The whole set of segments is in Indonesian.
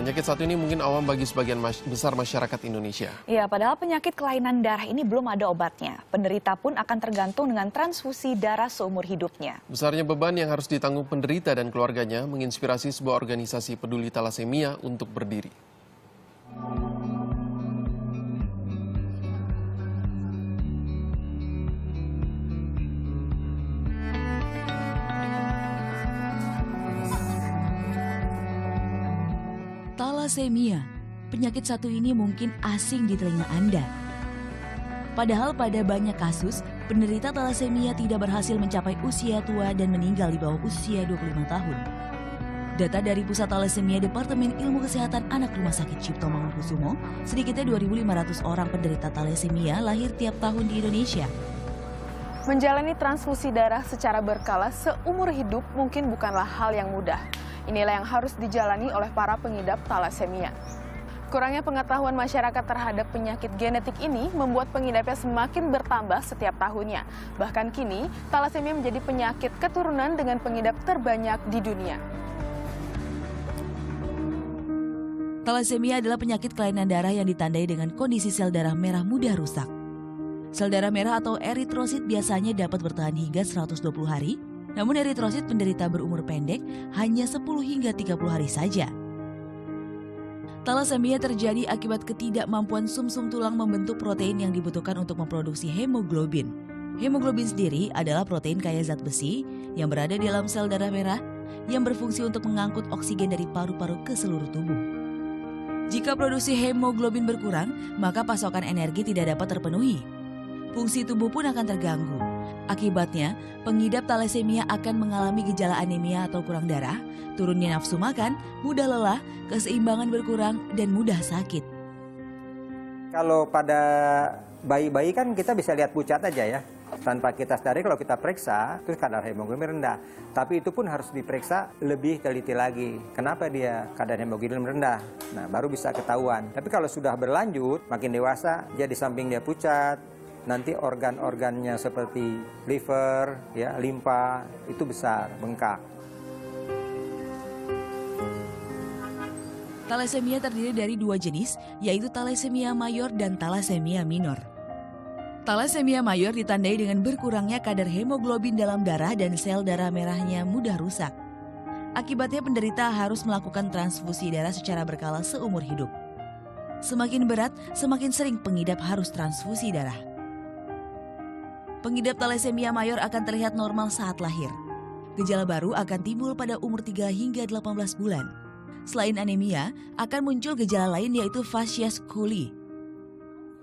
penyakit satu ini mungkin awam bagi sebagian besar masyarakat Indonesia. Ya, padahal penyakit kelainan darah ini belum ada obatnya. Penderita pun akan tergantung dengan transfusi darah seumur hidupnya. Besarnya beban yang harus ditanggung penderita dan keluarganya menginspirasi sebuah organisasi peduli talasemia untuk berdiri. Talasemia, penyakit satu ini mungkin asing di telinga Anda. Padahal pada banyak kasus, penderita talasemia tidak berhasil mencapai usia tua dan meninggal di bawah usia 25 tahun. Data dari Pusat Talasemia Departemen Ilmu Kesehatan Anak Rumah Sakit Cipto Mangunkusumo, sedikitnya 2.500 orang penderita talasemia lahir tiap tahun di Indonesia. Menjalani transfusi darah secara berkala seumur hidup mungkin bukanlah hal yang mudah. Inilah yang harus dijalani oleh para pengidap talasemia. Kurangnya pengetahuan masyarakat terhadap penyakit genetik ini membuat pengidapnya semakin bertambah setiap tahunnya. Bahkan kini, talasemia menjadi penyakit keturunan dengan pengidap terbanyak di dunia. Talasemia adalah penyakit kelainan darah yang ditandai dengan kondisi sel darah merah mudah rusak. Sel darah merah atau eritrosit biasanya dapat bertahan hingga 120 hari, namun eritrosit penderita berumur pendek hanya 10 hingga 30 hari saja. Talasemia terjadi akibat ketidakmampuan sumsum tulang membentuk protein yang dibutuhkan untuk memproduksi hemoglobin. Hemoglobin sendiri adalah protein kaya zat besi yang berada di dalam sel darah merah yang berfungsi untuk mengangkut oksigen dari paru-paru ke seluruh tubuh. Jika produksi hemoglobin berkurang, maka pasokan energi tidak dapat terpenuhi. Fungsi tubuh pun akan terganggu. Akibatnya, pengidap talasemia akan mengalami gejala anemia atau kurang darah, turunnya nafsu makan, mudah lelah, keseimbangan berkurang, dan mudah sakit. Kalau pada bayi-bayi kan kita bisa lihat pucat aja ya. Tanpa kita sadari kalau kita periksa, terus kadar hemoglobin rendah. Tapi itu pun harus diperiksa lebih teliti lagi. Kenapa dia kadar hemoglobin rendah? Nah, baru bisa ketahuan. Tapi kalau sudah berlanjut, makin dewasa, dia di samping dia pucat, nanti organ-organnya seperti liver, ya, limpa, itu besar, bengkak. Talasemia terdiri dari dua jenis, yaitu talasemia mayor dan talasemia minor. Talasemia mayor ditandai dengan berkurangnya kadar hemoglobin dalam darah dan sel darah merahnya mudah rusak. Akibatnya penderita harus melakukan transfusi darah secara berkala seumur hidup. Semakin berat, semakin sering pengidap harus transfusi darah. Pengidap talasemia mayor akan terlihat normal saat lahir. Gejala baru akan timbul pada umur 3 hingga 18 bulan. Selain anemia, akan muncul gejala lain yaitu fascias coli,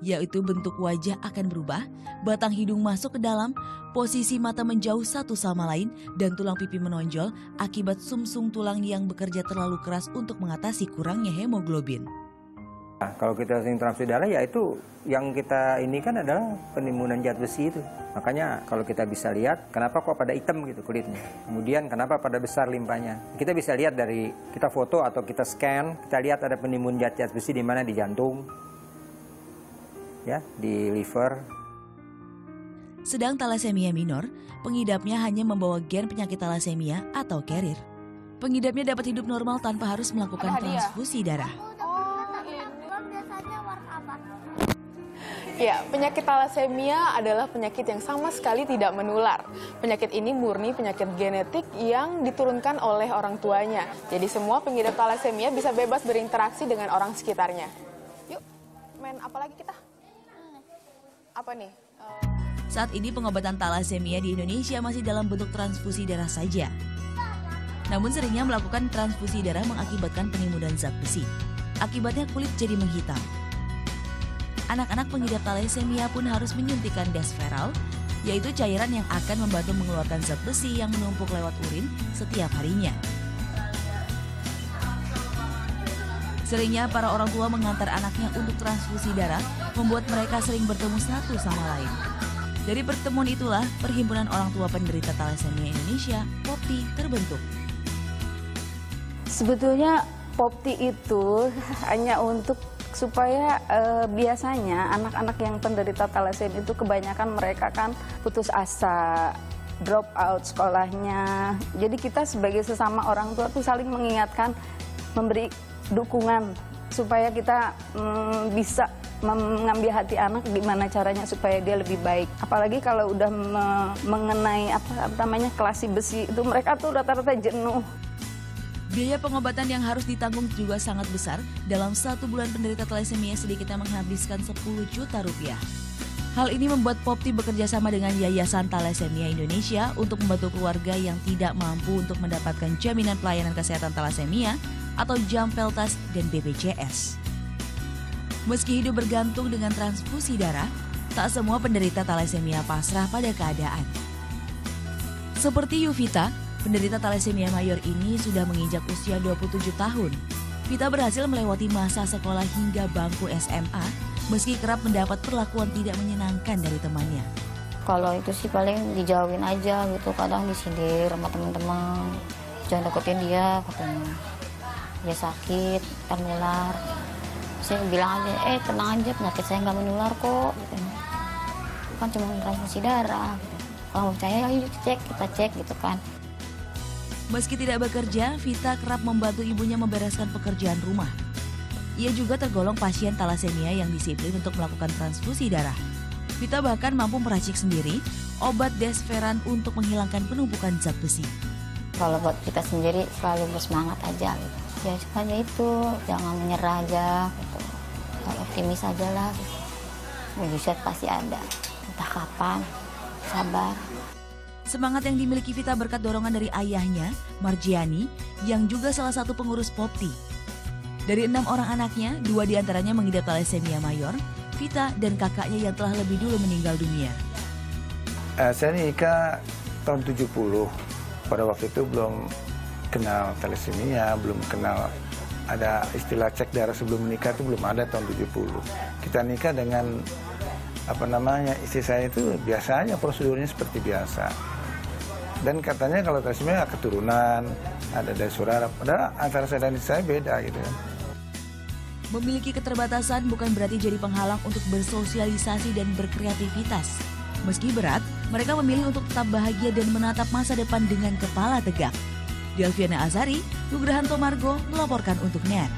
yaitu bentuk wajah akan berubah, batang hidung masuk ke dalam, posisi mata menjauh satu sama lain, dan tulang pipi menonjol akibat sumsum tulang yang bekerja terlalu keras untuk mengatasi kurangnya hemoglobin. Nah, kalau kita sering transfusi darah, ya itu yang kita ini kan adalah penimbunan zat besi itu. Makanya kalau kita bisa lihat, kenapa kok pada hitam gitu kulitnya. Kemudian kenapa pada besar limpanya. Kita bisa lihat dari kita foto atau kita scan, kita lihat ada penimbunan zat besi di mana, di jantung, ya, di liver. Sedang talasemia minor, pengidapnya hanya membawa gen penyakit talasemia atau carrier. Pengidapnya dapat hidup normal tanpa harus melakukan transfusi darah. Ya, penyakit talasemia adalah penyakit yang sama sekali tidak menular. Penyakit ini murni penyakit genetik yang diturunkan oleh orang tuanya. Jadi semua pengidap talasemia bisa bebas berinteraksi dengan orang sekitarnya. Yuk, main apa lagi kita? Apa nih? Saat ini pengobatan talasemia di Indonesia masih dalam bentuk transfusi darah saja. Namun seringnya melakukan transfusi darah mengakibatkan penimbunan zat besi. Akibatnya kulit jadi menghitam. Anak-anak pengidap talasemia pun harus menyuntikkan desferal, yaitu cairan yang akan membantu mengeluarkan zat besi yang menumpuk lewat urin setiap harinya. Seringnya para orang tua mengantar anaknya untuk transfusi darah, membuat mereka sering bertemu satu sama lain. Dari pertemuan itulah, Perhimpunan Orang Tua Penderita Talasemia Indonesia, POPTI, terbentuk. Sebetulnya POPTI itu hanya untuk supaya biasanya anak-anak yang penderita talasemia itu kebanyakan mereka kan putus asa, drop out sekolahnya. Jadi kita sebagai sesama orang tua tuh saling mengingatkan, memberi dukungan supaya kita bisa mengambil hati anak gimana caranya supaya dia lebih baik. Apalagi kalau udah mengenai kelasi besi itu mereka tuh rata-rata jenuh. Biaya pengobatan yang harus ditanggung juga sangat besar. Dalam 1 bulan penderita thalassemia sedikitnya menghabiskan 10 juta rupiah. Hal ini membuat Popti bekerja sama dengan Yayasan Thalassemia Indonesia untuk membantu keluarga yang tidak mampu untuk mendapatkan jaminan pelayanan kesehatan thalassemia atau Jampeltas dan BPJS. Meski hidup bergantung dengan transfusi darah, tak semua penderita thalassemia pasrah pada keadaan. Seperti Yuvita, penderita thalassemia mayor ini sudah menginjak usia 27 tahun. Vita berhasil melewati masa sekolah hingga bangku SMA, meski kerap mendapat perlakuan tidak menyenangkan dari temannya. Kalau itu sih paling dijauhin aja gitu, kadang disindir sama teman-teman. Jangan deketin dia, katanya. Dia sakit, ternular. Saya bilang aja, tenang aja, penyakit saya nggak menular kok. Gitu. Kan cuma transfusi darah. Gitu. Kalau percaya, ayo kita cek gitu kan. Meski tidak bekerja, Vita kerap membantu ibunya membereskan pekerjaan rumah. Ia juga tergolong pasien thalassemia yang disiplin untuk melakukan transfusi darah. Vita bahkan mampu meracik sendiri obat desferan untuk menghilangkan penumpukan zat besi. Kalau buat kita sendiri selalu bersemangat aja gitu. Ya supaya itu, jangan menyerah aja gitu. Optimis aja lah gitu. Mujizat pasti ada, entah kapan, sabar. Semangat yang dimiliki Vita berkat dorongan dari ayahnya, Marjiani, yang juga salah satu pengurus Popti. Dari 6 orang anaknya, 2 diantaranya mengidap thalassemia mayor, Vita dan kakaknya yang telah lebih dulu meninggal dunia. Saya nikah tahun 70. Pada waktu itu belum kenal thalassemia, belum kenal ada istilah cek darah sebelum menikah, itu belum ada tahun 70. Kita nikah dengan istri saya itu biasanya prosedurnya seperti biasa. Dan katanya kalau thalassemia keturunan, ada dari saudara, padahal antara saya dan istri saya beda gitu. Memiliki keterbatasan bukan berarti jadi penghalang untuk bersosialisasi dan berkreativitas. Meski berat, mereka memilih untuk tetap bahagia dan menatap masa depan dengan kepala tegak. Delviana Azari, Nugrahanto Margo melaporkan untuk NET.